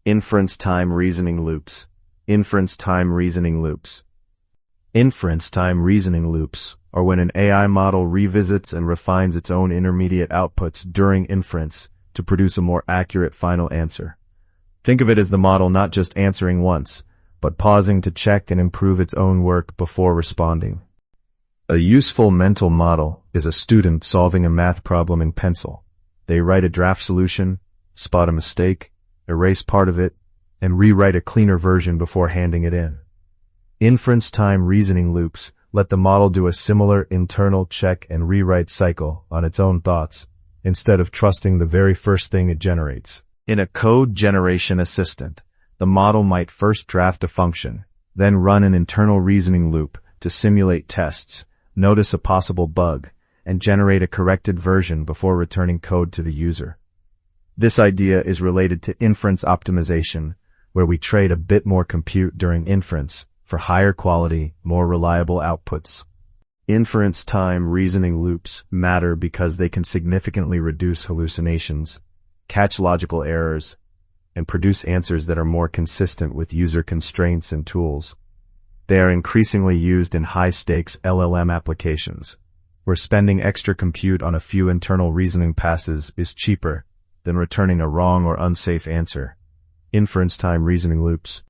Inference-Time Reasoning Loops. Inference-Time Reasoning Loops. Inference-time reasoning loops are when an AI model revisits and refines its own intermediate outputs during inference to produce a more accurate final answer. Think of it as the model not just answering once, but pausing to check and improve its own work before responding. A useful mental model is a student solving a math problem in pencil. They write a draft solution, spot a mistake, erase part of it, and rewrite a cleaner version before handing it in. Inference-time reasoning loops let the model do a similar internal check and rewrite cycle on its own thoughts, instead of trusting the very first thing it generates. In a code generation assistant, the model might first draft a function, then run an internal reasoning loop to simulate tests, notice a possible bug, and generate a corrected version before returning code to the user. This idea is related to inference optimization, where we trade a bit more compute during inference for higher quality, more reliable outputs. Inference-time reasoning loops matter because they can significantly reduce hallucinations, catch logical errors, and produce answers that are more consistent with user constraints and tools. They are increasingly used in high-stakes LLM applications, where spending extra compute on a few internal reasoning passes is cheaper than returning a wrong or unsafe answer. Inference-time reasoning loops